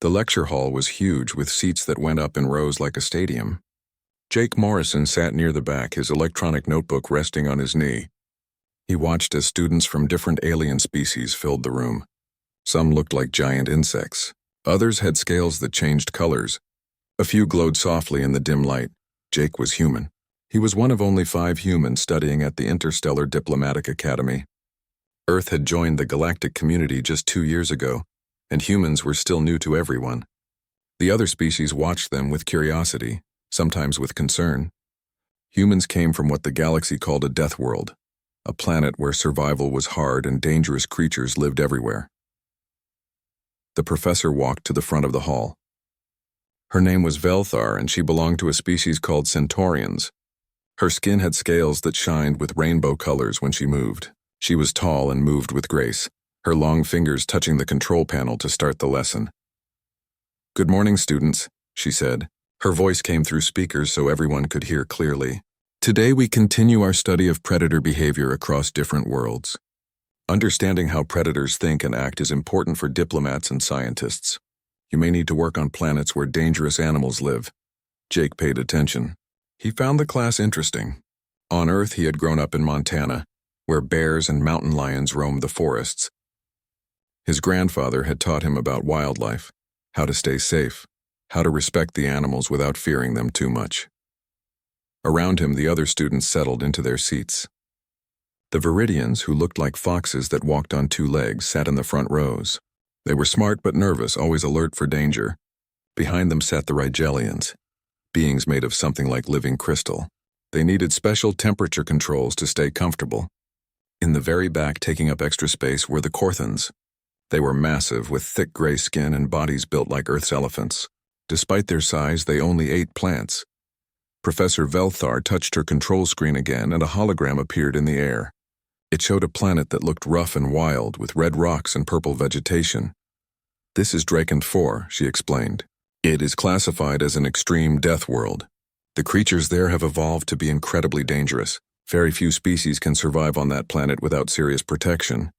The lecture hall was huge with seats that went up in rows like a stadium. Jake Morrison sat near the back, his electronic notebook resting on his knee. He watched as students from different alien species filled the room. Some looked like giant insects. Others had scales that changed colors. A few glowed softly in the dim light. Jake was human. He was one of only 5 humans studying at the Interstellar Diplomatic Academy. Earth had joined the galactic community just 2 years ago, and humans were still new to everyone. The other species watched them with curiosity, sometimes with concern. Humans came from what the galaxy called a death world, a planet where survival was hard and dangerous creatures lived everywhere. The professor walked to the front of the hall. Her name was Velthar, and she belonged to a species called Centaurians. Her skin had scales that shined with rainbow colors when she moved. She was tall and moved with grace, her long fingers touching the control panel to start the lesson. "Good morning, students," she said. Her voice came through speakers so everyone could hear clearly. "Today we continue our study of predator behavior across different worlds. Understanding how predators think and act is important for diplomats and scientists. You may need to work on planets where dangerous animals live." Jake paid attention. He found the class interesting. On Earth, he had grown up in Montana, where bears and mountain lions roamed the forests. His grandfather had taught him about wildlife, how to stay safe, how to respect the animals without fearing them too much. Around him, the other students settled into their seats. The Viridians, who looked like foxes that walked on 2 legs, sat in the front rows. They were smart but nervous, always alert for danger. Behind them sat the Rigelians, beings made of something like living crystal. They needed special temperature controls to stay comfortable. In the very back, taking up extra space, were the Corthans. They were massive, with thick gray skin and bodies built like Earth's elephants. Despite their size, they only ate plants. Professor Velthar touched her control screen again, and a hologram appeared in the air. It showed a planet that looked rough and wild, with red rocks and purple vegetation. "This is Draken 4, she explained. "It is classified as an extreme death world. The creatures there have evolved to be incredibly dangerous. Very few species can survive on that planet without serious protection."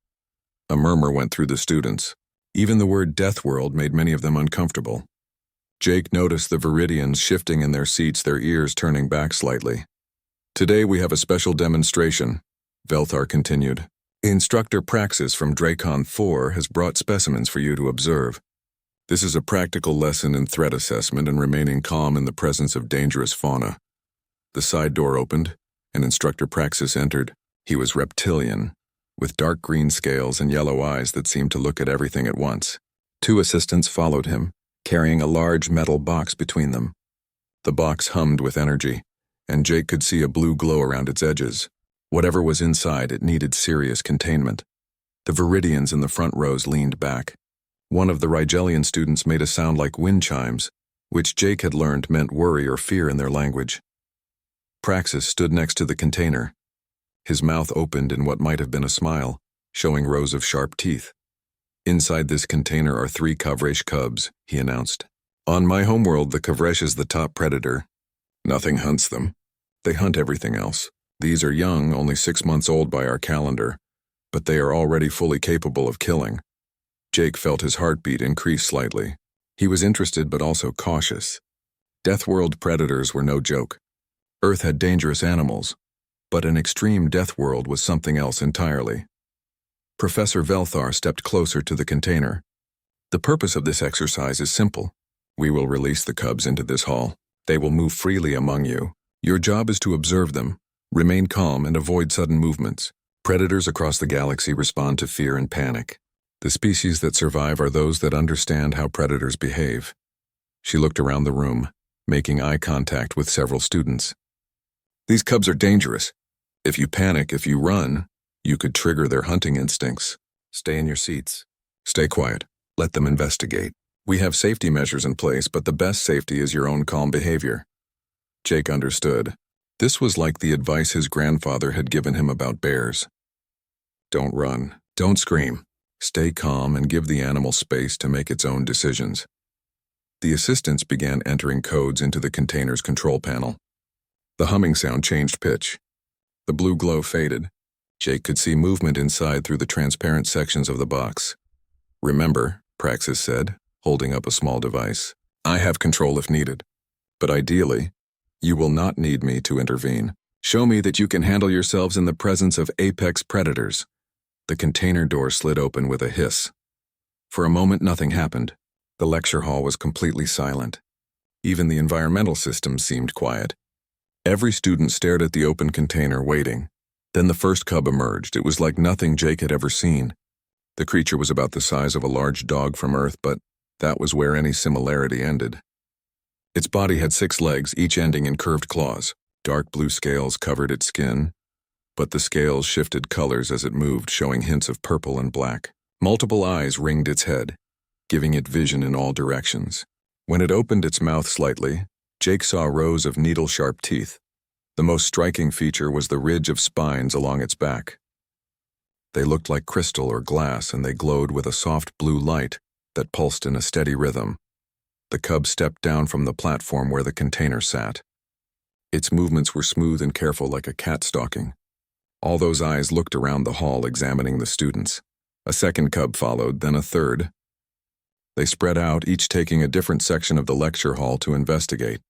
A murmur went through the students. Even the word death world made many of them uncomfortable. Jake noticed the Viridians shifting in their seats, their ears turning back slightly. "Today we have a special demonstration," Velthar continued. "Instructor Praxis from Dracon 4 has brought specimens for you to observe. This is a practical lesson in threat assessment and remaining calm in the presence of dangerous fauna." The side door opened, and Instructor Praxis entered. He was reptilian, with dark green scales and yellow eyes that seemed to look at everything at once. 2 assistants followed him, carrying a large metal box between them. The box hummed with energy, and Jake could see a blue glow around its edges. Whatever was inside, it needed serious containment. The Viridians in the front rows leaned back. One of the Rigelian students made a sound like wind chimes, which Jake had learned meant worry or fear in their language. Praxis stood next to the container. His mouth opened in what might have been a smile, showing rows of sharp teeth. "Inside this container are 3 Kavresh cubs," he announced. "On my homeworld, the Kavresh is the top predator. Nothing hunts them. They hunt everything else. These are young, only 6 months old by our calendar, but they are already fully capable of killing." Jake felt his heartbeat increase slightly. He was interested but also cautious. Death world predators were no joke. Earth had dangerous animals, but an extreme death world was something else entirely. Professor Velthar stepped closer to the container. "The purpose of this exercise is simple. We will release the cubs into this hall. They will move freely among you. Your job is to observe them, remain calm, and avoid sudden movements. Predators across the galaxy respond to fear and panic. The species that survive are those that understand how predators behave." She looked around the room, making eye contact with several students. "These cubs are dangerous. If you panic, if you run, you could trigger their hunting instincts. Stay in your seats. Stay quiet. Let them investigate. We have safety measures in place, but the best safety is your own calm behavior." Jake understood. This was like the advice his grandfather had given him about bears. Don't run. Don't scream. Stay calm and give the animal space to make its own decisions. The assistants began entering codes into the container's control panel. The humming sound changed pitch. The blue glow faded. Jake could see movement inside through the transparent sections of the box. "Remember," Praxis said, holding up a small device. I have control if needed. But ideally, you will not need me to intervene. Show me that you can handle yourselves in the presence of apex predators. The container door slid open with a hiss. For a moment, nothing happened. The lecture hall was completely silent. Even the environmental system seemed quiet. Every student stared at the open container, waiting. Then the first cub emerged. It was like nothing Jake had ever seen. The creature was about the size of a large dog from Earth, but that was where any similarity ended. Its body had 6 legs, each ending in curved claws. Dark blue scales covered its skin, but the scales shifted colors as it moved, showing hints of purple and black. Multiple eyes ringed its head, giving it vision in all directions. When it opened its mouth slightly, Jake saw rows of needle-sharp teeth. The most striking feature was the ridge of spines along its back. They looked like crystal or glass, and they glowed with a soft blue light that pulsed in a steady rhythm. The cub stepped down from the platform where the container sat. Its movements were smooth and careful, like a cat stalking. All those eyes looked around the hall, examining the students. A second cub followed, then a third. They spread out, each taking a different section of the lecture hall to investigate.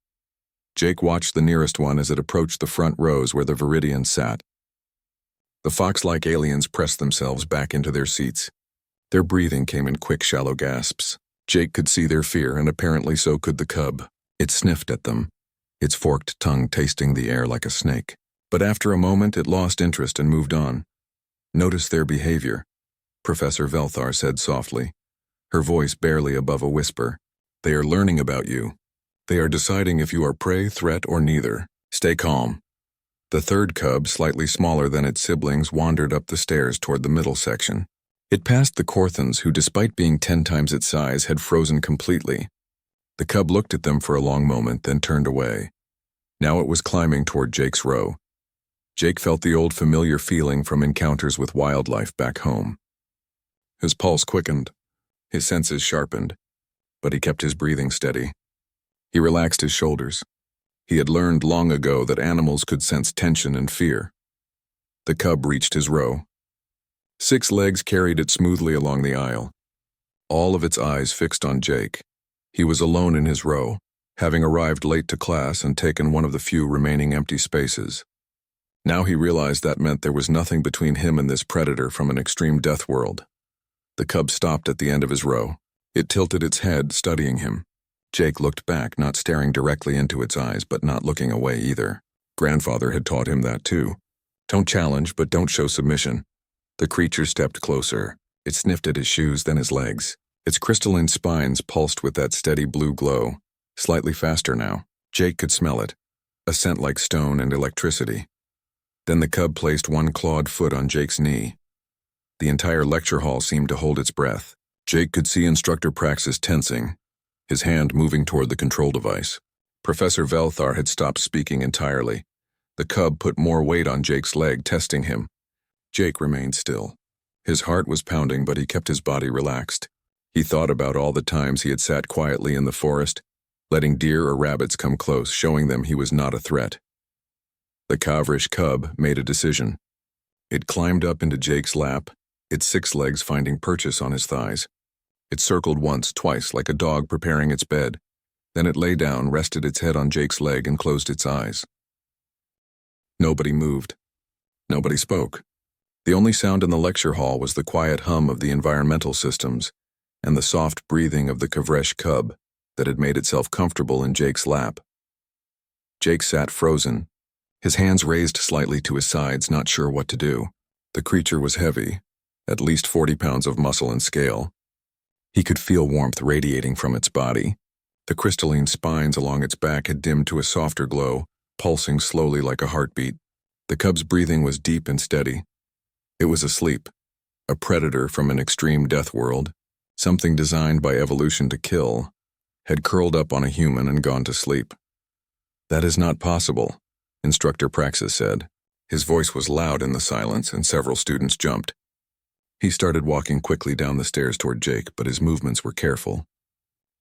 Jake watched the nearest one as it approached the front rows where the Viridians sat. The fox-like aliens pressed themselves back into their seats. Their breathing came in quick, shallow gasps. Jake could see their fear, and apparently so could the cub. It sniffed at them, its forked tongue tasting the air like a snake. But after a moment, it lost interest and moved on. Notice their behavior, Professor Velthar said softly, her voice barely above a whisper. They are learning about you. They are deciding if you are prey, threat, or neither. Stay calm. The third cub, slightly smaller than its siblings, wandered up the stairs toward the middle section. It passed the Corthans, who, despite being 10 times its size, had frozen completely. The cub looked at them for a long moment, then turned away. Now it was climbing toward Jake's row. Jake felt the old familiar feeling from encounters with wildlife back home. His pulse quickened, his senses sharpened, but he kept his breathing steady. He relaxed his shoulders. He had learned long ago that animals could sense tension and fear. The cub reached his row. 6 legs carried it smoothly along the aisle, all of its eyes fixed on Jake. He was alone in his row, having arrived late to class and taken one of the few remaining empty spaces. Now he realized that meant there was nothing between him and this predator from an extreme death world. The cub stopped at the end of his row. It tilted its head, studying him. Jake looked back, not staring directly into its eyes, but not looking away either. Grandfather had taught him that too. Don't challenge, but don't show submission. The creature stepped closer. It sniffed at his shoes, then his legs. Its crystalline spines pulsed with that steady blue glow, slightly faster now. Jake could smell it, a scent like stone and electricity. Then the cub placed one clawed foot on Jake's knee. The entire lecture hall seemed to hold its breath. Jake could see Instructor Praxis tensing, his hand moving toward the control device. Professor Velthar had stopped speaking entirely. The cub put more weight on Jake's leg, testing him. Jake remained still. His heart was pounding, but he kept his body relaxed. He thought about all the times he had sat quietly in the forest, letting deer or rabbits come close, showing them he was not a threat. The Kavrish cub made a decision. It climbed up into Jake's lap, its 6 legs finding purchase on his thighs. It circled once, twice, like a dog preparing its bed. Then it lay down, rested its head on Jake's leg, and closed its eyes. Nobody moved. Nobody spoke. The only sound in the lecture hall was the quiet hum of the environmental systems and the soft breathing of the Kavresh cub that had made itself comfortable in Jake's lap. Jake sat frozen, his hands raised slightly to his sides, not sure what to do. The creature was heavy, at least 40 pounds of muscle and scale. He could feel warmth radiating from its body. The crystalline spines along its back had dimmed to a softer glow, pulsing slowly like a heartbeat. The cub's breathing was deep and steady. It was asleep, a predator from an extreme death world, something designed by evolution to kill, had curled up on a human and gone to sleep. That is not possible, Instructor Praxis said. His voice was loud in the silence, and several students jumped. He started walking quickly down the stairs toward Jake, but his movements were careful.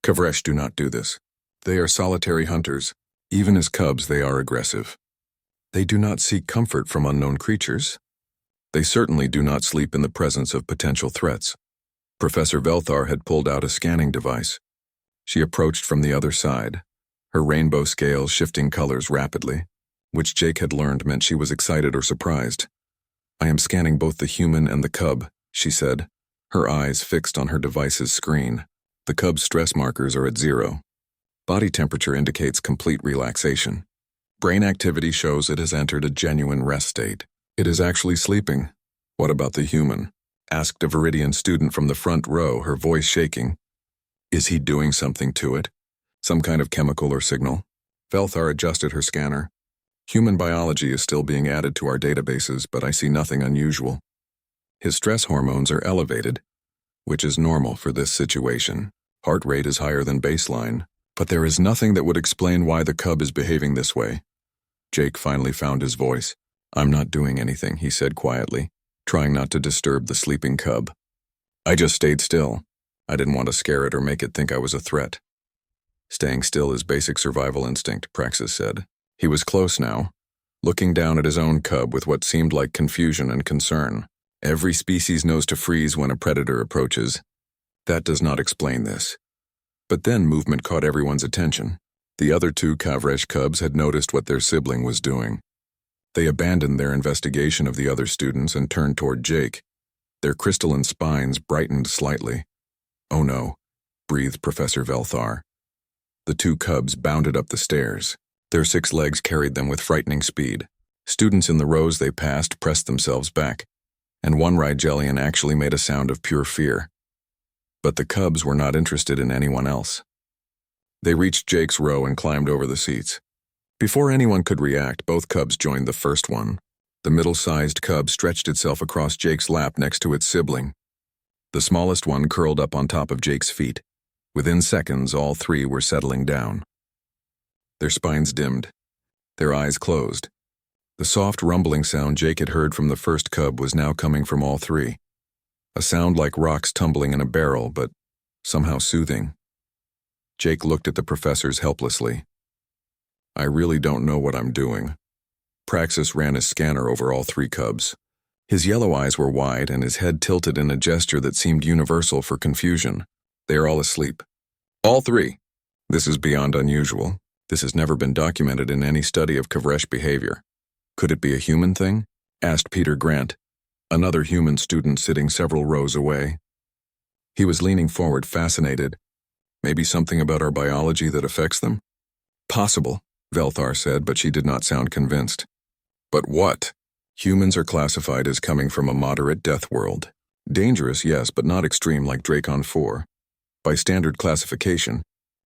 Kavresh do not do this. They are solitary hunters. Even as cubs, they are aggressive. They do not seek comfort from unknown creatures. They certainly do not sleep in the presence of potential threats. Professor Velthar had pulled out a scanning device. She approached from the other side, her rainbow scales shifting colors rapidly, which Jake had learned meant she was excited or surprised. "I am scanning both the human and the cub," she said, her eyes fixed on her device's screen. "The cub's stress markers are at 0. Body temperature indicates complete relaxation. Brain activity shows it has entered a genuine rest state. It is actually sleeping." "What about the human?" asked a Viridian student from the front row, her voice shaking. "Is he doing something to it? Some kind of chemical or signal?" Velthar adjusted her scanner. "Human biology is still being added to our databases, but I see nothing unusual. His stress hormones are elevated, which is normal for this situation. Heart rate is higher than baseline, but there is nothing that would explain why the cub is behaving this way." Jake finally found his voice. "I'm not doing anything," he said quietly, trying not to disturb the sleeping cub. "I just stayed still. I didn't want to scare it or make it think I was a threat." "Staying still is basic survival instinct," Praxis said. He was close now, looking down at his own cub with what seemed like confusion and concern. "Every species knows to freeze when a predator approaches. That does not explain this." But then movement caught everyone's attention. The other 2 Kavresh cubs had noticed what their sibling was doing. They abandoned their investigation of the other students and turned toward Jake. Their crystalline spines brightened slightly. "Oh no," breathed Professor Velthar. The 2 cubs bounded up the stairs. Their 6 legs carried them with frightening speed. Students in the rows they passed pressed themselves back, and one Rigelian actually made a sound of pure fear. But the cubs were not interested in anyone else. They reached Jake's row and climbed over the seats. Before anyone could react, both cubs joined the first one. The middle-sized cub stretched itself across Jake's lap next to its sibling. The smallest one curled up on top of Jake's feet. Within seconds, all 3 were settling down. Their spines dimmed. Their eyes closed. The soft rumbling sound Jake had heard from the first cub was now coming from all 3. A sound like rocks tumbling in a barrel, but somehow soothing. Jake looked at the professors helplessly. "I really don't know what I'm doing." Praxis ran his scanner over all 3 cubs. His yellow eyes were wide and his head tilted in a gesture that seemed universal for confusion. "They are all asleep. All 3. This is beyond unusual. This has never been documented in any study of Kavresh behavior." "Could it be a human thing?" asked Peter Grant, another human student sitting several rows away. He was leaning forward, fascinated. "Maybe something about our biology that affects them?" "Possible," Velthar said, but she did not sound convinced. "But what?" "Humans are classified as coming from a moderate death world. Dangerous, yes, but not extreme like Dracon 4. By standard classification,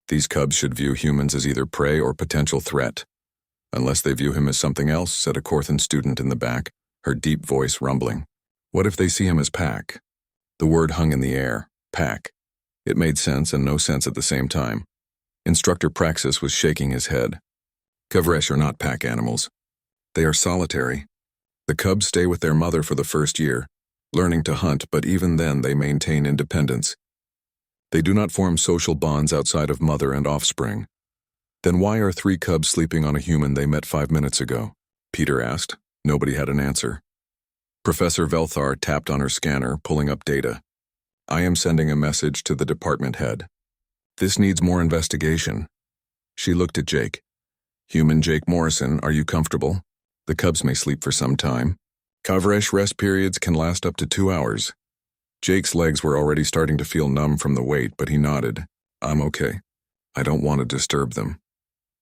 these cubs should view humans as either prey or potential threat. Unless they view him as something else," said a Corthan student in the back, her deep voice rumbling. "What if they see him as pack?" The word hung in the air, pack. It made sense and no sense at the same time. Instructor Praxis was shaking his head. "Kavresh are not pack animals. They are solitary. The cubs stay with their mother for the first year, learning to hunt, but even then they maintain independence. They do not form social bonds outside of mother and offspring." "Then why are 3 cubs sleeping on a human they met 5 minutes ago?" Peter asked. Nobody had an answer. Professor Velthar tapped on her scanner, pulling up data. "I am sending a message to the department head. This needs more investigation." She looked at Jake. "Human Jake Morrison, are you comfortable? The cubs may sleep for some time. Kavresh rest periods can last up to 2 hours. Jake's legs were already starting to feel numb from the weight, but he nodded. "I'm okay. I don't want to disturb them."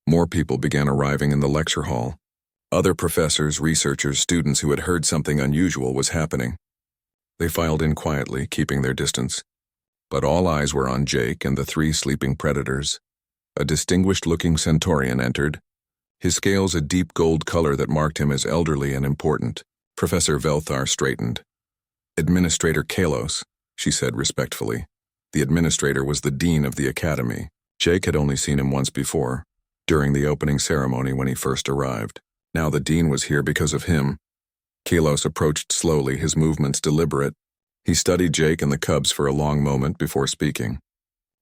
More people began arriving in the lecture hall. Other professors, researchers, students who had heard something unusual was happening. They filed in quietly, keeping their distance. But all eyes were on Jake and the 3 sleeping predators. A distinguished-looking Centaurian entered, his scales a deep gold color that marked him as elderly and important. Professor Velthar straightened. "Administrator Kalos," she said respectfully. The administrator was the dean of the academy. Jake had only seen him once before, during the opening ceremony when he first arrived. Now the dean was here because of him. Kalos approached slowly, his movements deliberate. He studied Jake and the cubs for a long moment before speaking.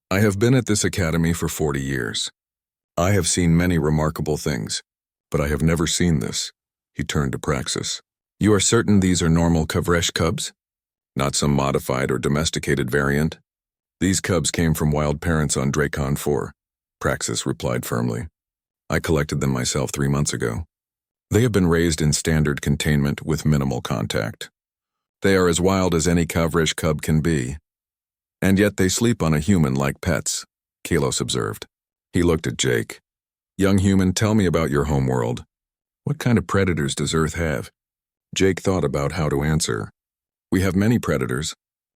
"I have been at this academy for 40 years. I have seen many remarkable things, but I have never seen this." He turned to Praxis. "You are certain these are normal Kavresh cubs?" not some modified or domesticated variant. These cubs came from wild parents on Dracon 4, Praxis replied firmly. I collected them myself 3 months ago. They have been raised in standard containment with minimal contact. They are as wild as any Kavrish cub can be. And yet they sleep on a human like pets, Kalos observed. He looked at Jake. Young human, tell me about your homeworld. What kind of predators does Earth have? Jake thought about how to answer. We have many predators.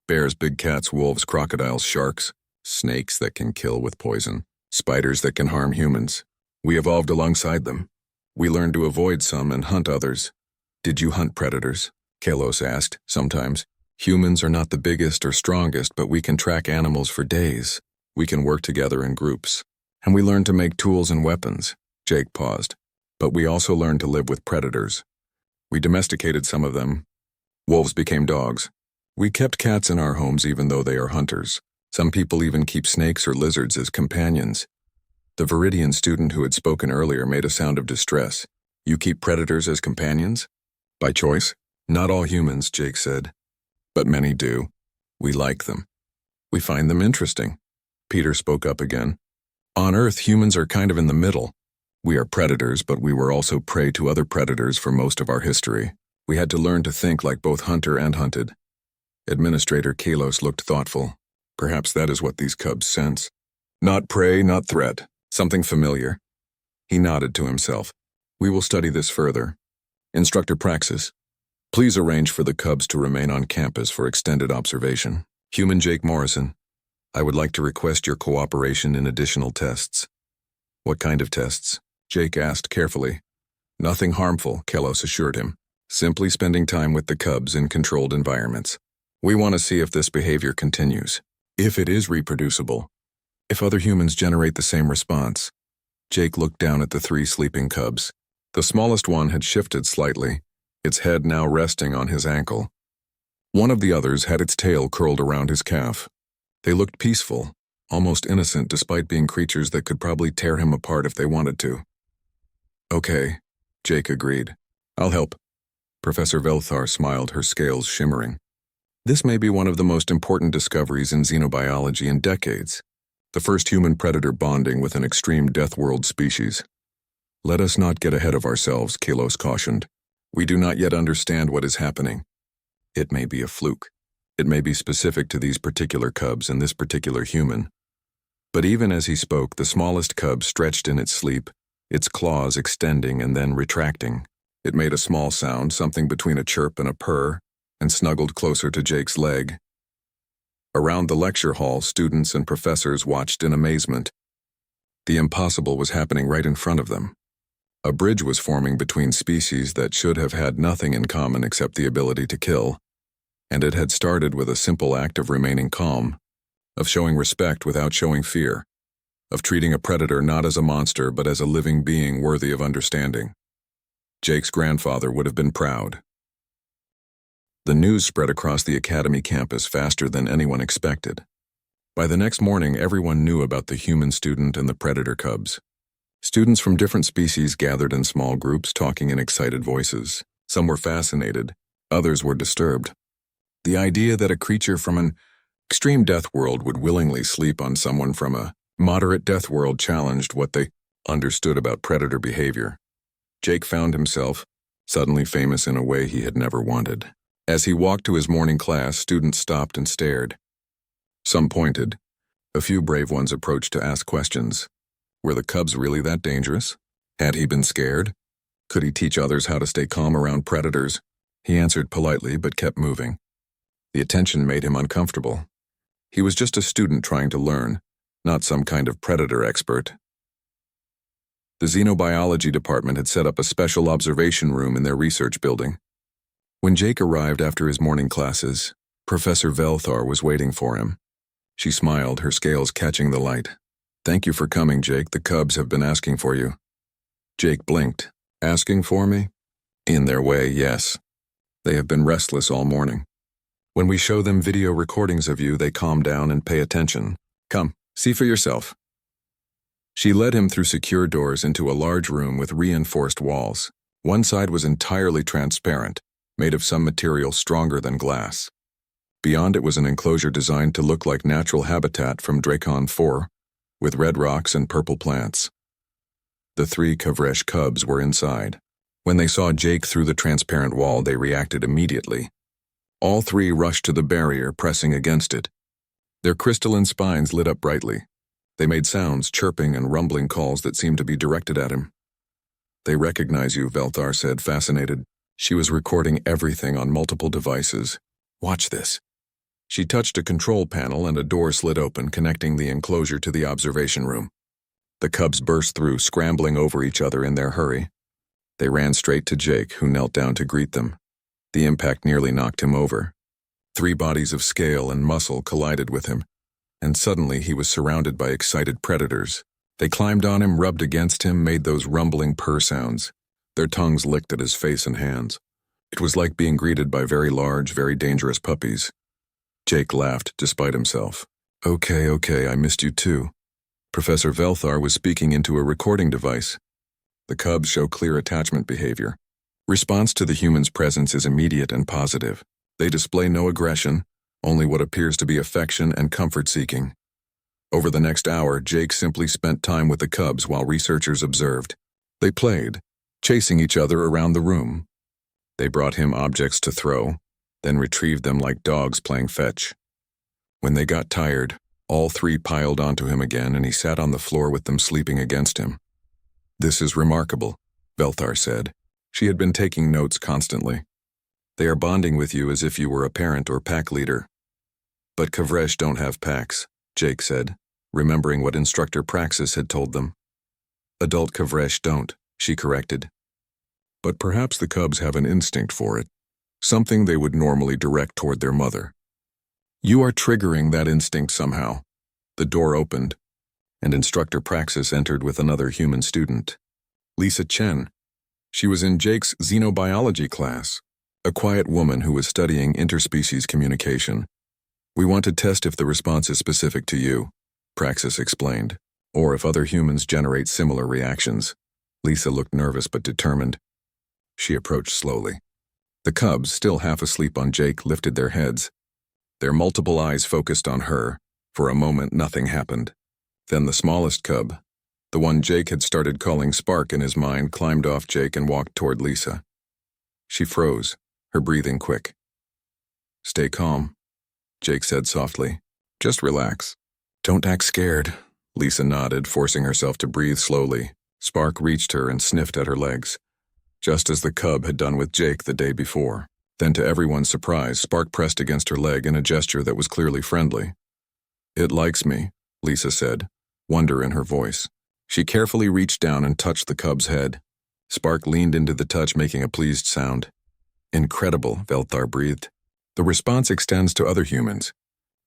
Bears, big cats, wolves, crocodiles, sharks, snakes that can kill with poison, spiders that can harm humans. We evolved alongside them. We learned to avoid some and hunt others. Did you hunt predators? Kalos asked. Sometimes. Humans are not the biggest or strongest, but we can track animals for days. We can work together in groups. And we learned to make tools and weapons. Jake paused. But we also learned to live with predators. We domesticated some of them. Wolves became dogs. We kept cats in our homes even though they are hunters. Some people even keep snakes or lizards as companions. The Viridian student who had spoken earlier made a sound of distress. You keep predators as companions? By choice? Not all humans, Jake said. But many do. We like them. We find them interesting. Peter spoke up again. On Earth, humans are kind of in the middle. We are predators, but we were also prey to other predators for most of our history. We had to learn to think like both hunter and hunted. Administrator Kalos looked thoughtful. Perhaps that is what these cubs sense. Not prey, not threat. Something familiar. He nodded to himself. We will study this further. Instructor Praxis, please arrange for the cubs to remain on campus for extended observation. Human Jake Morrison, I would like to request your cooperation in additional tests. What kind of tests? Jake asked carefully. Nothing harmful, Kalos assured him. Simply spending time with the cubs in controlled environments. We want to see if this behavior continues. If it is reproducible. If other humans generate the same response. Jake looked down at the 3 sleeping cubs. The smallest one had shifted slightly, its head now resting on his ankle. One of the others had its tail curled around his calf. They looked peaceful, almost innocent despite being creatures that could probably tear him apart if they wanted to. Okay, Jake agreed. I'll help. Professor Velthar smiled, her scales shimmering. This may be one of the most important discoveries in xenobiology in decades. The first human-predator bonding with an extreme death world species. Let us not get ahead of ourselves, Kalos cautioned. We do not yet understand what is happening. It may be a fluke. It may be specific to these particular cubs and this particular human. But even as he spoke, the smallest cub stretched in its sleep, its claws extending and then retracting. It made a small sound, something between a chirp and a purr, and snuggled closer to Jake's leg. Around the lecture hall, students and professors watched in amazement. The impossible was happening right in front of them. A bridge was forming between species that should have had nothing in common except the ability to kill, and it had started with a simple act of remaining calm, of showing respect without showing fear, of treating a predator not as a monster but as a living being worthy of understanding. Jake's grandfather would have been proud. The news spread across the academy campus faster than anyone expected. By the next morning, everyone knew about the human student and the predator cubs. Students from different species gathered in small groups, talking in excited voices. Some were fascinated, others were disturbed. The idea that a creature from an extreme death world would willingly sleep on someone from a moderate death world challenged what they understood about predator behavior. Jake found himself suddenly famous in a way he had never wanted. As he walked to his morning class, students stopped and stared. Some pointed. A few brave ones approached to ask questions. Were the cubs really that dangerous? Had he been scared? Could he teach others how to stay calm around predators? He answered politely but kept moving. The attention made him uncomfortable. He was just a student trying to learn, not some kind of predator expert. The xenobiology department had set up a special observation room in their research building. When Jake arrived after his morning classes, Professor Velthar was waiting for him. She smiled, her scales catching the light. Thank you for coming, Jake. The cubs have been asking for you. Jake blinked. Asking for me? In their way, yes. They have been restless all morning. When we show them video recordings of you, they calm down and pay attention. Come, see for yourself. She led him through secure doors into a large room with reinforced walls. One side was entirely transparent, made of some material stronger than glass. Beyond it was an enclosure designed to look like natural habitat from Dracon 4, with red rocks and purple plants. The 3 Kavresh cubs were inside. When they saw Jake through the transparent wall, they reacted immediately. All 3 rushed to the barrier, pressing against it. Their crystalline spines lit up brightly. They made sounds, chirping and rumbling calls that seemed to be directed at him. "They recognize you," Velthar said, fascinated. She was recording everything on multiple devices. "Watch this." She touched a control panel and a door slid open, connecting the enclosure to the observation room. The cubs burst through, scrambling over each other in their hurry. They ran straight to Jake, who knelt down to greet them. The impact nearly knocked him over. 3 bodies of scale and muscle collided with him, and suddenly he was surrounded by excited predators. They climbed on him, rubbed against him, made those rumbling purr sounds. Their tongues licked at his face and hands. It was like being greeted by very large, very dangerous puppies. Jake laughed, despite himself. Okay, I missed you too." Professor Velthar was speaking into a recording device. The cubs show clear attachment behavior. Response to the human's presence is immediate and positive. They display no aggression, only what appears to be affection and comfort-seeking. Over the next hour, Jake simply spent time with the cubs while researchers observed. They played, chasing each other around the room. They brought him objects to throw, then retrieved them like dogs playing fetch. When they got tired, all 3 piled onto him again, and he sat on the floor with them sleeping against him. "This is remarkable," Velthar said. She had been taking notes constantly. "They are bonding with you as if you were a parent or pack leader." "But Kavresh don't have packs," Jake said, remembering what Instructor Praxis had told them. "Adult Kavresh don't," she corrected. "But perhaps the cubs have an instinct for it, something they would normally direct toward their mother. You are triggering that instinct somehow." The door opened, and Instructor Praxis entered with another human student. Lisa Chen. She was in Jake's xenobiology class, a quiet woman who was studying interspecies communication. "We want to test if the response is specific to you," Praxis explained, "or if other humans generate similar reactions." Lisa looked nervous but determined. She approached slowly. The cubs, still half asleep on Jake, lifted their heads. Their multiple eyes focused on her. For a moment, nothing happened. Then the smallest cub, the one Jake had started calling Spark in his mind, climbed off Jake and walked toward Lisa. She froze, her breathing quick. "Stay calm," Jake said softly. "Just relax. Don't act scared." Lisa nodded, forcing herself to breathe slowly. Spark reached her and sniffed at her legs, just as the cub had done with Jake the day before. Then, to everyone's surprise, Spark pressed against her leg in a gesture that was clearly friendly. "It likes me," Lisa said, wonder in her voice. She carefully reached down and touched the cub's head. Spark leaned into the touch, making a pleased sound. "Incredible," Velthar breathed. "The response extends to other humans.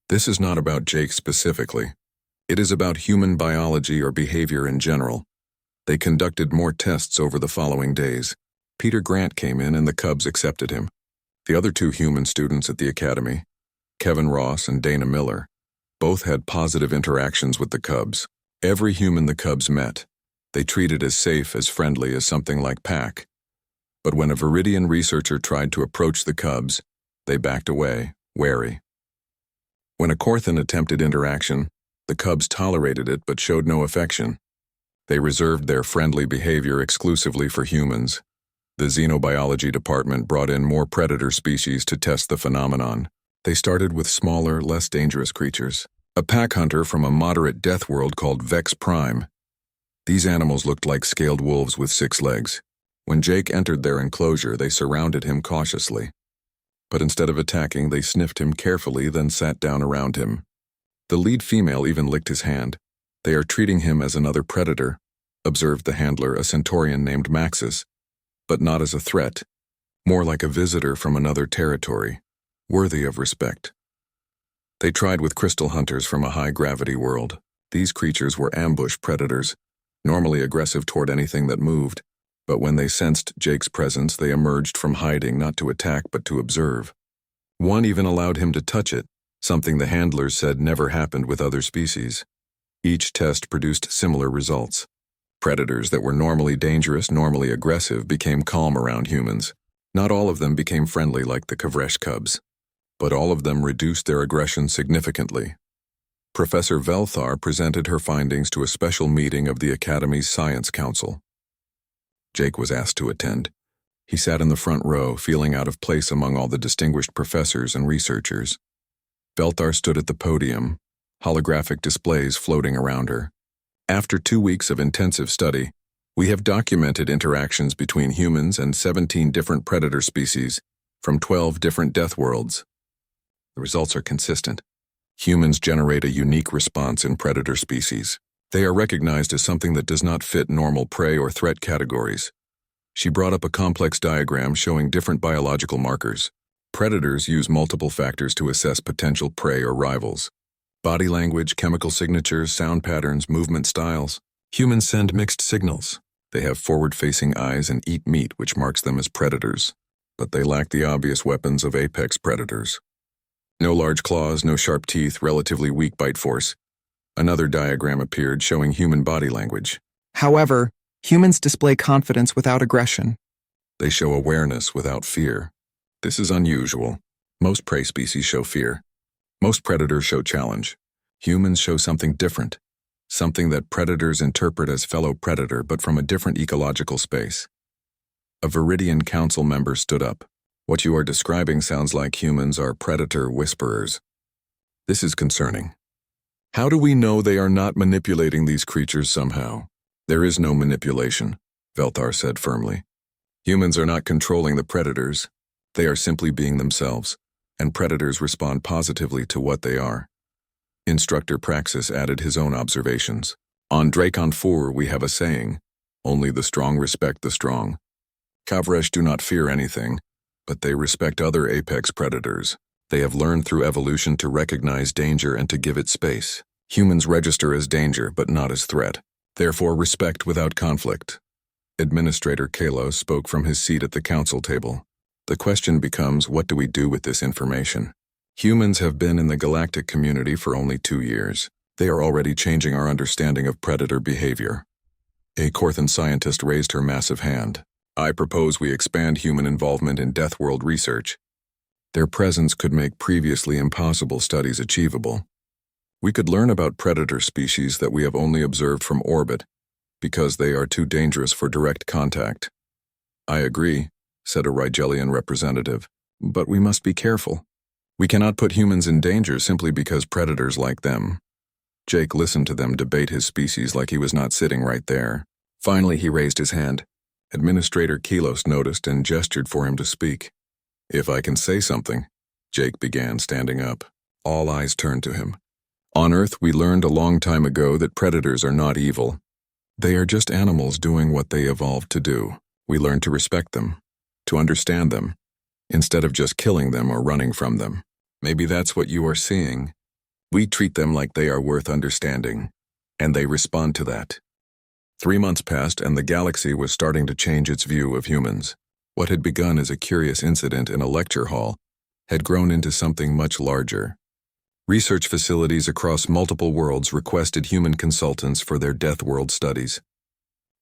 This is not about Jake specifically. It is about human biology or behavior in general." They conducted more tests over the following days. Peter Grant came in and the cubs accepted him. The other 2 human students at the academy, Kevin Ross and Dana Miller, both had positive interactions with the cubs. Every human the cubs met, they treated as safe, as friendly as something like Pack. But when a Viridian researcher tried to approach the cubs, they backed away, wary. When a Korthan attempted interaction, the cubs tolerated it but showed no affection. They reserved their friendly behavior exclusively for humans. The xenobiology department brought in more predator species to test the phenomenon. They started with smaller, less dangerous creatures. A pack hunter from a moderate death world called Vex Prime. These animals looked like scaled wolves with 6 legs. When Jake entered their enclosure, they surrounded him cautiously. But instead of attacking, they sniffed him carefully, then sat down around him. The lead female even licked his hand. "They are treating him as another predator," observed the handler, a centaurian named Maxis, "but not as a threat, more like a visitor from another territory, worthy of respect." They tried with crystal hunters from a high-gravity world. These creatures were ambush predators, normally aggressive toward anything that moved, but when they sensed Jake's presence, they emerged from hiding not to attack but to observe. One even allowed him to touch it, something the handlers said never happened with other species. Each test produced similar results. Predators that were normally dangerous, normally aggressive, became calm around humans. Not all of them became friendly like the Kavresh cubs. but all of them reduced their aggression significantly. Professor Velthar presented her findings to a special meeting of the Academy's Science Council. Jake was asked to attend. He sat in the front row, feeling out of place among all the distinguished professors and researchers. Velthar stood at the podium, holographic displays floating around her. After 2 weeks of intensive study, we have documented interactions between humans and 17 different predator species from 12 different death worlds. The results are consistent. Humans generate a unique response in predator species. They are recognized as something that does not fit normal prey or threat categories. She brought up a complex diagram showing different biological markers. Predators use multiple factors to assess potential prey or rivals. Body language, chemical signatures, sound patterns, movement styles. Humans send mixed signals. They have forward-facing eyes and eat meat, which marks them as predators. But they lack the obvious weapons of apex predators. No large claws, no sharp teeth, relatively weak bite force. Another diagram appeared showing human body language. However, humans display confidence without aggression. They show awareness without fear. This is unusual. Most prey species show fear. Most predators show challenge. Humans show something different. Something that predators interpret as fellow predator but from a different ecological space. A Viridian council member stood up. What you are describing sounds like humans are predator whisperers. This is concerning. How do we know they are not manipulating these creatures somehow? There is no manipulation, Velthar said firmly. Humans are not controlling the predators. They are simply being themselves, and predators respond positively to what they are. Instructor Praxis added his own observations. On Dracon 4 we have a saying, only the strong respect the strong. Kavresh do not fear anything, but they respect other apex predators. They have learned through evolution to recognize danger and to give it space. Humans register as danger, but not as threat. Therefore, respect without conflict. Administrator Kalos spoke from his seat at the council table. The question becomes, what do we do with this information? Humans have been in the galactic community for only 2 years. They are already changing our understanding of predator behavior. A Corthan scientist raised her massive hand. I propose we expand human involvement in Death World research. Their presence could make previously impossible studies achievable. We could learn about predator species that we have only observed from orbit, because they are too dangerous for direct contact. I agree, said a Rigelian representative, but we must be careful. We cannot put humans in danger simply because predators like them. Jake listened to them debate his species like he was not sitting right there. Finally, he raised his hand. Administrator Kelos noticed and gestured for him to speak. If I can say something, Jake began, standing up. All eyes turned to him. On Earth, we learned a long time ago that predators are not evil. They are just animals doing what they evolved to do. We learned to respect them, to understand them, instead of just killing them or running from them. Maybe that's what you are seeing. We treat them like they are worth understanding, and they respond to that. 3 months passed and the galaxy was starting to change its view of humans. What had begun as a curious incident in a lecture hall had grown into something much larger. Research facilities across multiple worlds requested human consultants for their Death World studies.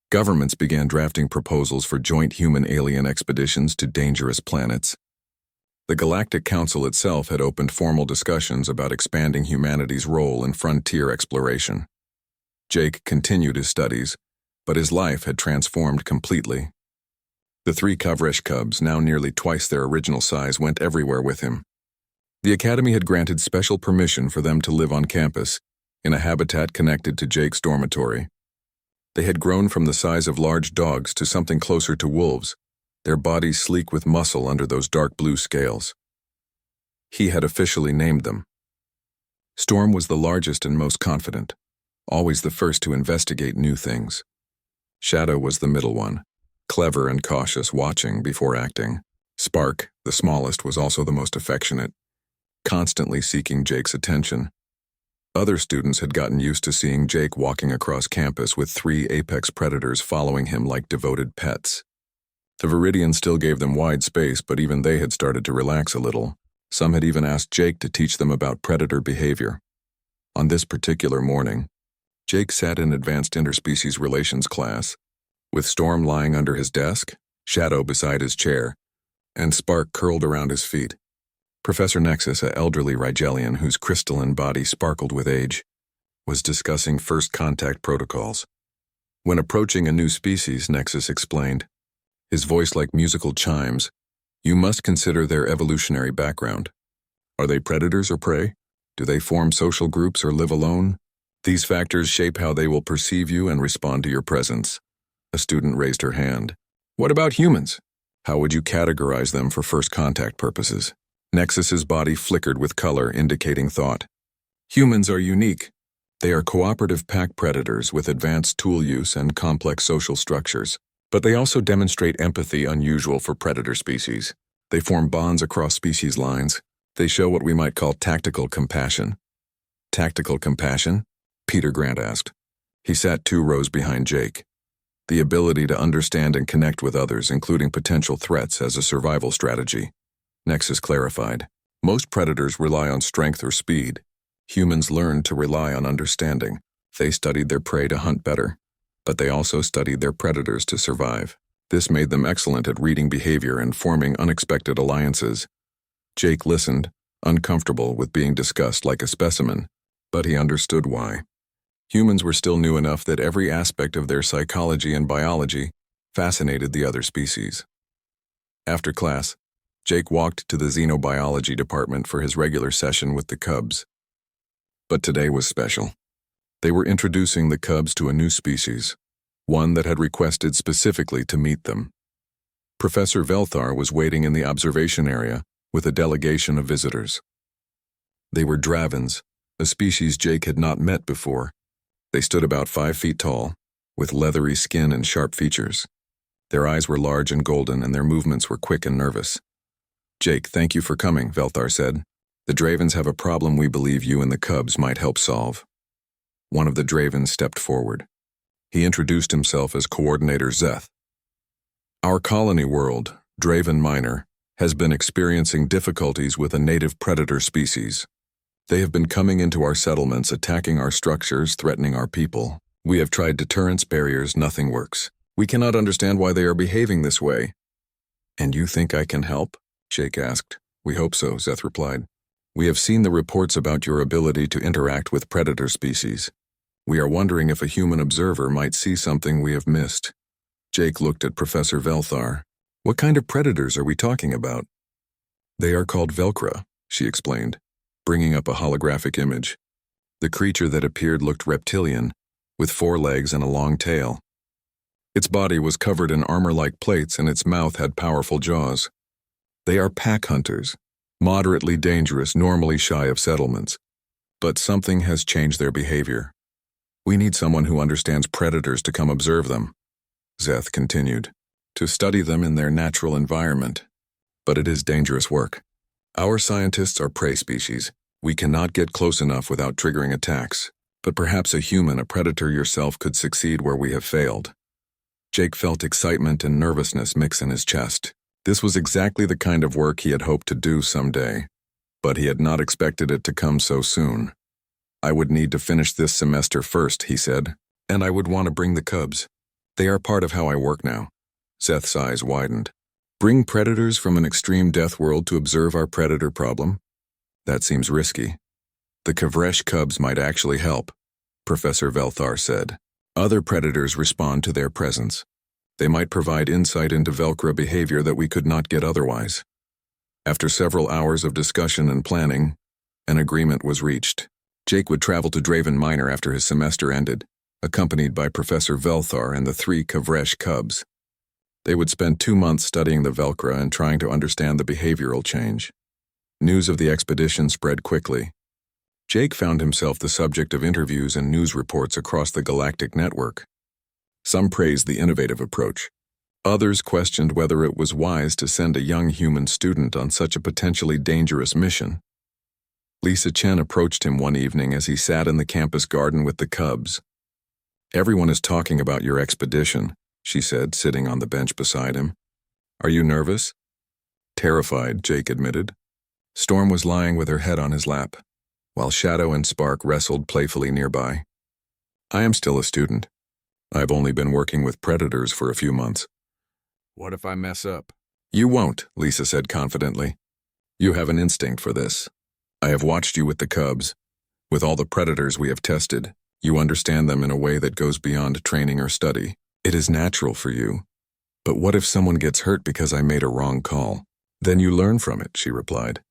Governments began drafting proposals for joint human-alien expeditions to dangerous planets. The Galactic Council itself had opened formal discussions about expanding humanity's role in frontier exploration. Jake continued his studies, but his life had transformed completely. The 3 Kavresh cubs, now nearly twice their original size, went everywhere with him. The Academy had granted special permission for them to live on campus, in a habitat connected to Jake's dormitory. They had grown from the size of large dogs to something closer to wolves, their bodies sleek with muscle under those dark blue scales. He had officially named them. Storm was the largest and most confident, always the first to investigate new things. Shadow was the middle one, clever and cautious, watching before acting. Spark, the smallest, was also the most affectionate, constantly seeking Jake's attention. Other students had gotten used to seeing Jake walking across campus with 3 apex predators following him like devoted pets. The Viridians still gave them wide space, but even they had started to relax a little. Some had even asked Jake to teach them about predator behavior. On this particular morning, Jake sat in advanced interspecies relations class, with Storm lying under his desk, Shadow beside his chair, and Spark curled around his feet. Professor Nexus, a elderly Rigelian whose crystalline body sparkled with age, was discussing first contact protocols. When approaching a new species, Nexus explained, his voice like musical chimes, you must consider their evolutionary background. Are they predators or prey? Do they form social groups or live alone? These factors shape how they will perceive you and respond to your presence. A student raised her hand. What about humans? How would you categorize them for first contact purposes? Nexus's body flickered with color, indicating thought. Humans are unique. They are cooperative pack predators with advanced tool use and complex social structures. But they also demonstrate empathy unusual for predator species. They form bonds across species lines. They show what we might call tactical compassion. Tactical compassion? Peter Grant asked. He sat 2 rows behind Jake. The ability to understand and connect with others, including potential threats, as a survival strategy. Nexus clarified. Most predators rely on strength or speed. Humans learned to rely on understanding. They studied their prey to hunt better. But they also studied their predators to survive. This made them excellent at reading behavior and forming unexpected alliances. Jake listened, uncomfortable with being discussed like a specimen, but he understood why. Humans were still new enough that every aspect of their psychology and biology fascinated the other species. After class, Jake walked to the xenobiology department for his regular session with the cubs. But today was special. They were introducing the cubs to a new species, one that had requested specifically to meet them. Professor Velthar was waiting in the observation area with a delegation of visitors. They were dravens, a species Jake had not met before. They stood about 5 feet tall, with leathery skin and sharp features. Their eyes were large and golden, and their movements were quick and nervous. Jake, thank you for coming, Velthar said. The dravens have a problem we believe you and the cubs might help solve. One of the dravens stepped forward. He introduced himself as Coordinator Zeth. Our colony world, Draven Minor, has been experiencing difficulties with a native predator species. They have been coming into our settlements, attacking our structures, threatening our people. We have tried deterrence barriers, nothing works. We cannot understand why they are behaving this way. And you think I can help? Jake asked. We hope so, Zeth replied. We have seen the reports about your ability to interact with predator species. We are wondering if a human observer might see something we have missed. Jake looked at Professor Velthar. What kind of predators are we talking about? They are called Velcra, she explained, bringing up a holographic image. The creature that appeared looked reptilian, with 4 legs and a long tail. Its body was covered in armor-like plates and its mouth had powerful jaws. They are pack hunters, moderately dangerous, normally shy of settlements. But something has changed their behavior. We need someone who understands predators to come observe them. Zeth continued, to study them in their natural environment. But it is dangerous work. Our scientists are prey species. We cannot get close enough without triggering attacks. But perhaps a human, a predator yourself, could succeed where we have failed. Jake felt excitement and nervousness mix in his chest. This was exactly the kind of work he had hoped to do someday. But he had not expected it to come so soon. I would need to finish this semester first, he said. And I would want to bring the cubs. They are part of how I work now. Zeth's eyes widened. Bring predators from an extreme death world to observe our predator problem? That seems risky. The Kavresh cubs might actually help, Professor Velthar said. Other predators respond to their presence. They might provide insight into Velcra behavior that we could not get otherwise. After several hours of discussion and planning, an agreement was reached. Jake would travel to Draven Minor after his semester ended, accompanied by Professor Velthar and the 3 Kavresh cubs. They would spend 2 months studying the Velcra and trying to understand the behavioral change. News of the expedition spread quickly. Jake found himself the subject of interviews and news reports across the galactic network. Some praised the innovative approach. Others questioned whether it was wise to send a young human student on such a potentially dangerous mission. Lisa Chen approached him one evening as he sat in the campus garden with the cubs. Everyone is talking about your expedition, she said, sitting on the bench beside him. Are you nervous? Terrified, Jake admitted. Storm was lying with her head on his lap, while Shadow and Spark wrestled playfully nearby. I am still a student. I've only been working with predators for a few months. What if I mess up? You won't, Lisa said confidently. You have an instinct for this. I have watched you with the cubs. With all the predators we have tested, you understand them in a way that goes beyond training or study. It is natural for you. But what if someone gets hurt because I made a wrong call? Then you learn from it, she replied.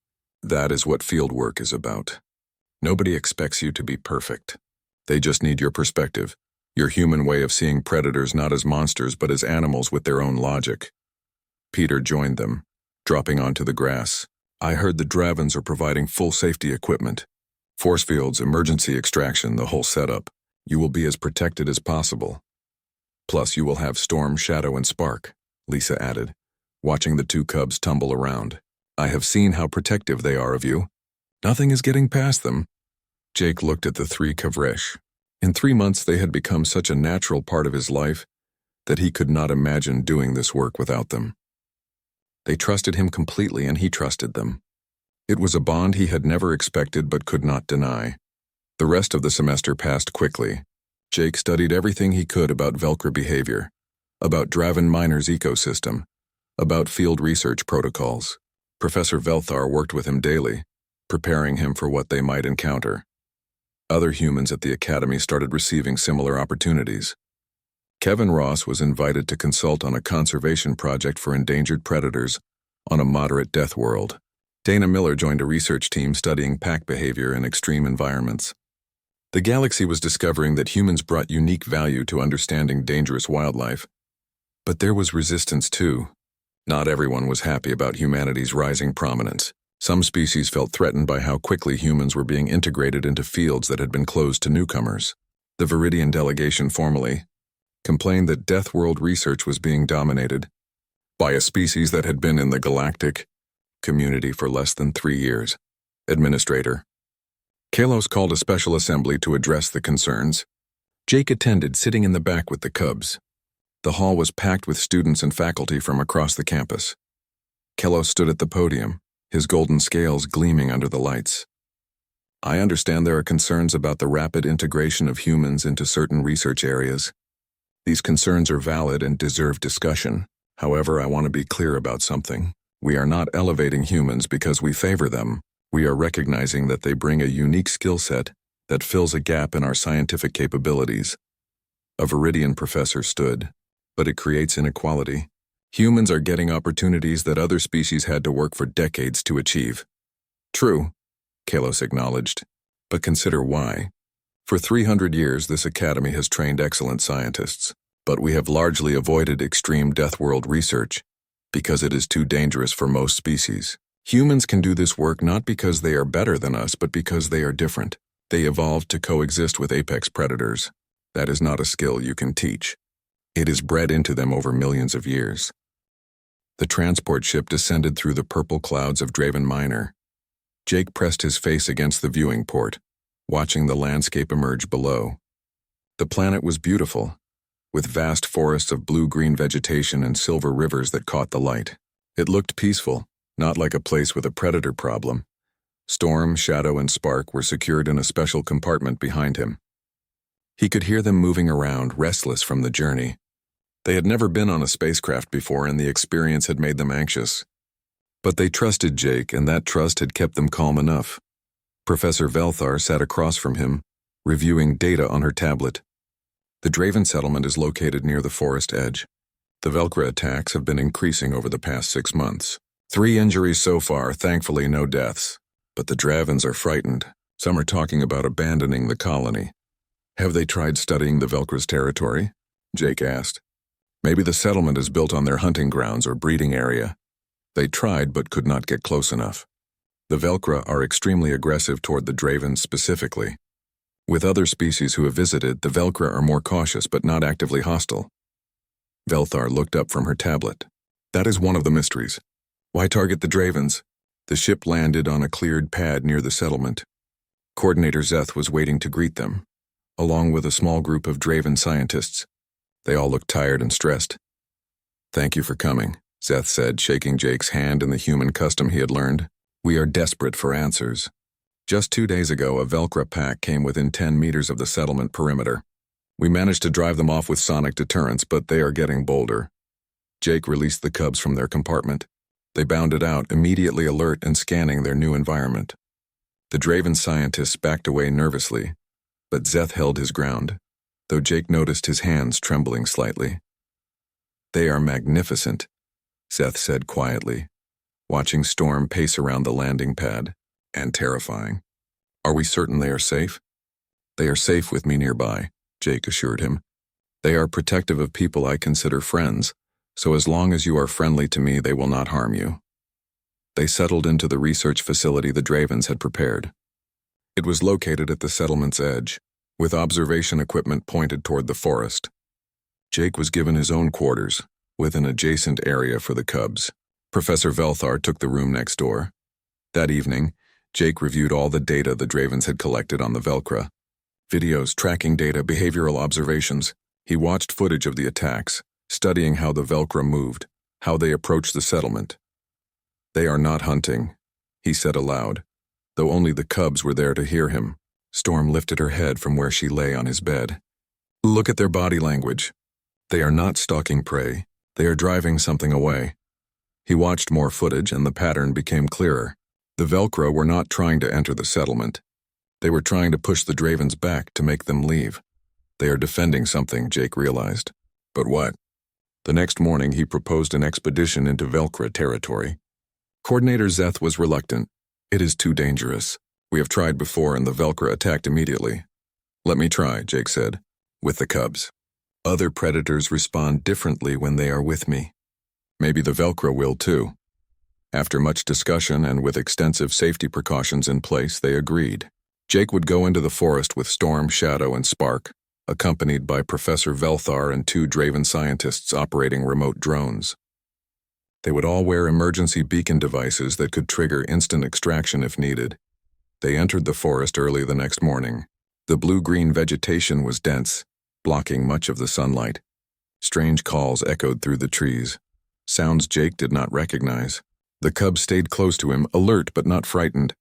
That is what field work is about. Nobody expects you to be perfect. They just need your perspective, your human way of seeing predators not as monsters but as animals with their own logic. Peter joined them, dropping onto the grass. I heard the Dravens are providing full safety equipment. Force fields, emergency extraction, the whole setup. You will be as protected as possible. Plus, you will have Storm, Shadow, and Spark, Lisa added, watching the two cubs tumble around. I have seen how protective they are of you. Nothing is getting past them. Jake looked at the three Kavresh. In 3 months, they had become such a natural part of his life that he could not imagine doing this work without them. They trusted him completely, and he trusted them. It was a bond he had never expected but could not deny. The rest of the semester passed quickly. Jake studied everything he could about Velcro behavior, about Draven Miner's ecosystem, about field research protocols. Professor Velthar worked with him daily, preparing him for what they might encounter. Other humans at the academy started receiving similar opportunities. Kevin Ross was invited to consult on a conservation project for endangered predators on a moderate death world. Dana Miller joined a research team studying pack behavior in extreme environments. The galaxy was discovering that humans brought unique value to understanding dangerous wildlife. But there was resistance too. Not everyone was happy about humanity's rising prominence. Some species felt threatened by how quickly humans were being integrated into fields that had been closed to newcomers. The Viridian delegation formally complained that Death World research was being dominated by a species that had been in the galactic community for less than 3 years. Administrator Kalos called a special assembly to address the concerns. Jake attended, sitting in the back with the cubs. The hall was packed with students and faculty from across the campus. Kalos stood at the podium, his golden scales gleaming under the lights. I understand there are concerns about the rapid integration of humans into certain research areas. These concerns are valid and deserve discussion. However, I want to be clear about something. We are not elevating humans because we favor them. We are recognizing that they bring a unique skill set that fills a gap in our scientific capabilities. A Viridian professor stood, but it creates inequality. Humans are getting opportunities that other species had to work for decades to achieve. True, Kalos acknowledged, but consider why. For 300 years, this academy has trained excellent scientists, but we have largely avoided extreme death world research because it is too dangerous for most species. Humans can do this work not because they are better than us, but because they are different. They evolved to coexist with apex predators. That is not a skill you can teach. It is bred into them over millions of years. The transport ship descended through the purple clouds of Draven Minor. Jake pressed his face against the viewing port, watching the landscape emerge below. The planet was beautiful, with vast forests of blue-green vegetation and silver rivers that caught the light. It looked peaceful, not like a place with a predator problem. Storm, Shadow, and Spark were secured in a special compartment behind him. He could hear them moving around, restless from the journey. They had never been on a spacecraft before, and the experience had made them anxious. But they trusted Jake, and that trust had kept them calm enough. Professor Velthar sat across from him, reviewing data on her tablet. The Draven settlement is located near the forest edge. The Velcro attacks have been increasing over the past 6 months. 3 injuries so far, thankfully no deaths. But the Dravens are frightened. Some are talking about abandoning the colony. Have they tried studying the Velcro's territory? Jake asked. Maybe the settlement is built on their hunting grounds or breeding area. They tried but could not get close enough. The Velcro are extremely aggressive toward the Dravens specifically. With other species who have visited, the Velcro are more cautious but not actively hostile. Velthar looked up from her tablet. That is one of the mysteries. Why target the Dravens? The ship landed on a cleared pad near the settlement. Coordinator Zeth was waiting to greet them, along with a small group of Draven scientists. They all looked tired and stressed. Thank you for coming, Zeth said, shaking Jake's hand in the human custom he had learned. We are desperate for answers. Just 2 days ago, a Velcro pack came within 10 meters of the settlement perimeter. We managed to drive them off with sonic deterrents, but they are getting bolder. Jake released the cubs from their compartment. They bounded out, immediately alert and scanning their new environment. The Draven scientists backed away nervously, but Zeth held his ground, though Jake noticed his hands trembling slightly. "They are magnificent," Zeth said quietly, watching Storm pace around the landing pad, "and terrifying. Are we certain they are safe?" "They are safe with me nearby," Jake assured him. "They are protective of people I consider friends, so as long as you are friendly to me, they will not harm you." They settled into the research facility the Dravens had prepared. It was located at the settlement's edge, with observation equipment pointed toward the forest. Jake was given his own quarters, with an adjacent area for the cubs. Professor Velthar took the room next door. That evening, Jake reviewed all the data the Dravens had collected on the Velcra. Videos, tracking data, behavioral observations. He watched footage of the attacks, studying how the Velcra moved, how they approached the settlement. "They are not hunting," he said aloud, though only the cubs were there to hear him. Storm lifted her head from where she lay on his bed. "Look at their body language. They are not stalking prey. They are driving something away." He watched more footage and the pattern became clearer. The Velcro were not trying to enter the settlement. They were trying to push the Dravens back to make them leave. They are defending something, Jake realized. But what? The next morning he proposed an expedition into Velcra territory. Coordinator Zeth was reluctant. "It is too dangerous. We have tried before and the Velcra attacked immediately." "Let me try," Jake said, "with the cubs. Other predators respond differently when they are with me. Maybe the Velcra will too." After much discussion and with extensive safety precautions in place, they agreed. Jake would go into the forest with Storm, Shadow, and Spark, accompanied by Professor Velthar and 2 Draven scientists operating remote drones. They would all wear emergency beacon devices that could trigger instant extraction if needed. They entered the forest early the next morning. The blue-green vegetation was dense, blocking much of the sunlight. Strange calls echoed through the trees, sounds Jake did not recognize. The cubs stayed close to him, alert but not frightened.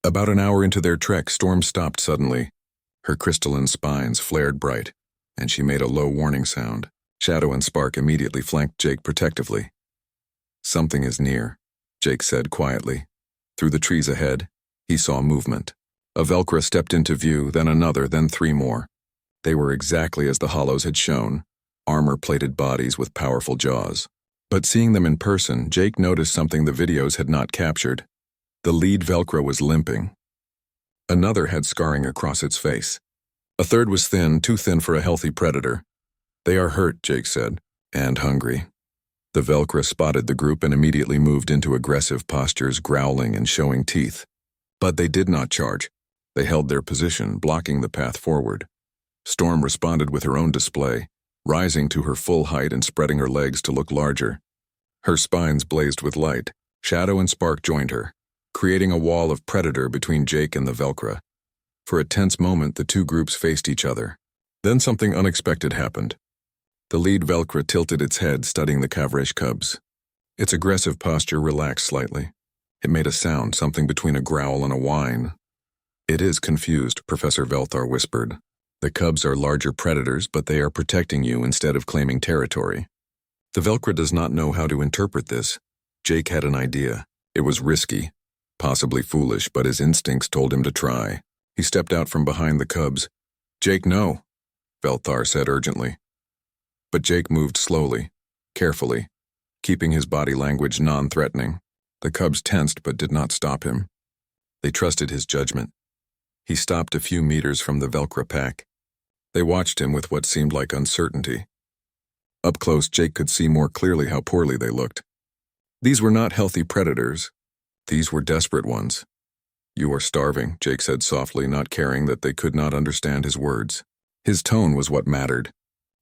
About an hour into their trek, Storm stopped suddenly. Her crystalline spines flared bright, and she made a low warning sound. Shadow and Spark immediately flanked Jake protectively. "Something is near," Jake said quietly. Through the trees ahead, he saw movement. A Velcra stepped into view, then another, then 3 more. They were exactly as the hollows had shown, armor-plated bodies with powerful jaws. But seeing them in person, Jake noticed something the videos had not captured. The lead Velcra was limping. Another had scarring across its face. A third was thin, too thin for a healthy predator. "They are hurt," Jake said, "and hungry." The Velcra spotted the group and immediately moved into aggressive postures, growling and showing teeth. But they did not charge. They held their position, blocking the path forward. Storm responded with her own display, rising to her full height and spreading her legs to look larger. Her spines blazed with light. Shadow and Spark joined her, creating a wall of predator between Jake and the Velcra. For a tense moment, the 2 groups faced each other. Then something unexpected happened. The lead Velcra tilted its head, studying the Kavresh cubs. Its aggressive posture relaxed slightly. It made a sound, something between a growl and a whine. "It is confused," Professor Velthar whispered. "The cubs are larger predators, but they are protecting you instead of claiming territory." The Velcra does not know how to interpret this. Jake had an idea. It was risky, possibly foolish, but his instincts told him to try. He stepped out from behind the cubs. "Jake, no," Velthar said urgently. But Jake moved slowly, carefully, keeping his body language non-threatening. The cubs tensed but did not stop him. They trusted his judgment. He stopped a few meters from the Velcra pack. They watched him with what seemed like uncertainty. Up close, Jake could see more clearly how poorly they looked. These were not healthy predators. These were desperate ones. "You are starving," Jake said softly, not caring that they could not understand his words. His tone was what mattered.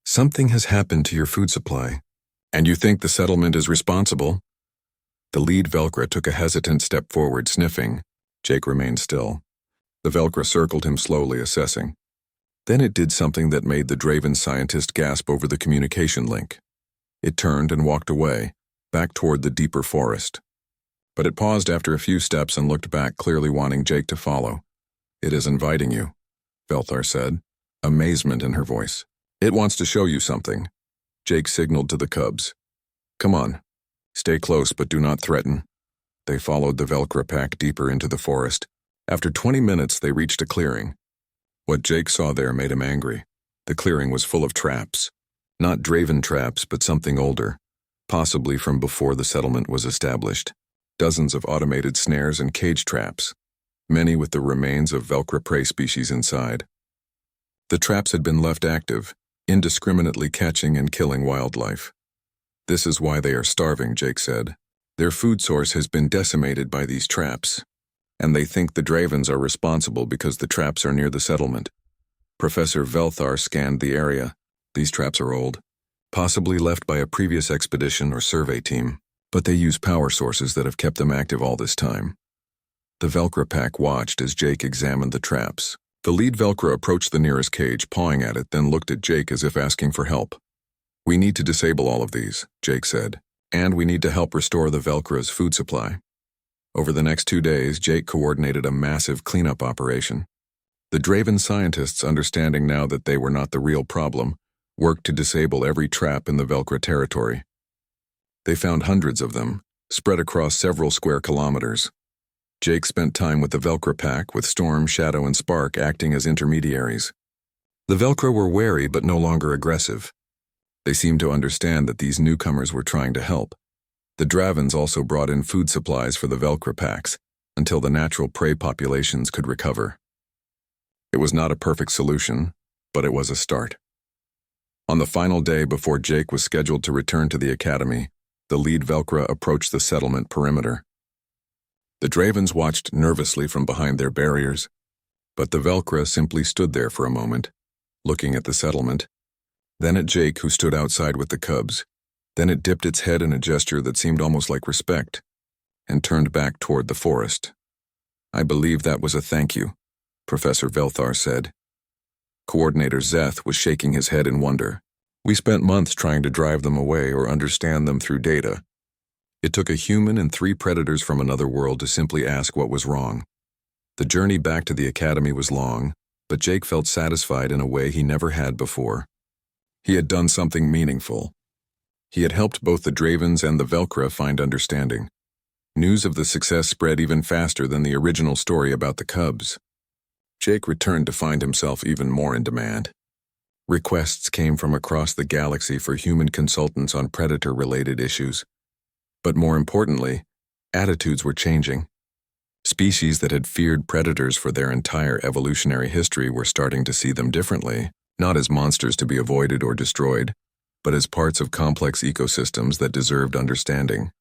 "Something has happened to your food supply. And you think the settlement is responsible?" The lead Velcra took a hesitant step forward, sniffing. Jake remained still. The Velcra circled him slowly, assessing. Then it did something that made the Draven scientist gasp over the communication link. It turned and walked away, back toward the deeper forest. But it paused after a few steps and looked back, clearly wanting Jake to follow. "It is inviting you," Velthar said, amazement in her voice. "It wants to show you something." Jake signaled to the cubs. "Come on." Stay close, but do not threaten. They followed the Velcro pack deeper into the forest. After 20 minutes, they reached a clearing. What Jake saw there made him angry. The clearing was full of traps. Not Draven traps, but something older, possibly from before the settlement was established. Dozens of automated snares and cage traps, many with the remains of Velcro prey species inside. The traps had been left active, indiscriminately catching and killing wildlife. This is why they are starving, Jake said. Their food source has been decimated by these traps, and they think the Dravens are responsible because the traps are near the settlement. Professor Velthar scanned the area. These traps are old, possibly left by a previous expedition or survey team, but they use power sources that have kept them active all this time. The Velcro pack watched as Jake examined the traps. The lead Velcro approached the nearest cage, pawing at it, then looked at Jake as if asking for help. "We need to disable all of these," Jake said, "and we need to help restore the Velcro's food supply." Over the next 2 days, Jake coordinated a massive cleanup operation. The Draven scientists, understanding now that they were not the real problem, worked to disable every trap in the Velcro territory. They found hundreds of them, spread across several square kilometers. Jake spent time with the Velcro pack, with Storm, Shadow, and Spark acting as intermediaries. The Velcro were wary but no longer aggressive. They seemed to understand that these newcomers were trying to help. The Dravens also brought in food supplies for the Velcro packs until the natural prey populations could recover. It was not a perfect solution, but it was a start. On the final day before Jake was scheduled to return to the academy, the lead Velcro approached the settlement perimeter. The Dravens watched nervously from behind their barriers, but the Velcro simply stood there for a moment, looking at the settlement, then at Jake, who stood outside with the cubs. Then it dipped its head in a gesture that seemed almost like respect, and turned back toward the forest. "I believe that was a thank you," Professor Velthar said. Coordinator Zeth was shaking his head in wonder. "We spent months trying to drive them away or understand them through data. It took a human and 3 predators from another world to simply ask what was wrong. The journey back to the academy was long, but Jake felt satisfied in a way he never had before. He had done something meaningful. He had helped both the Dravens and the Velcro find understanding. News of the success spread even faster than the original story about the cubs. Jake returned to find himself even more in demand. Requests came from across the galaxy for human consultants on predator-related issues. But more importantly, attitudes were changing. Species that had feared predators for their entire evolutionary history were starting to see them differently, not as monsters to be avoided or destroyed, but as parts of complex ecosystems that deserved understanding.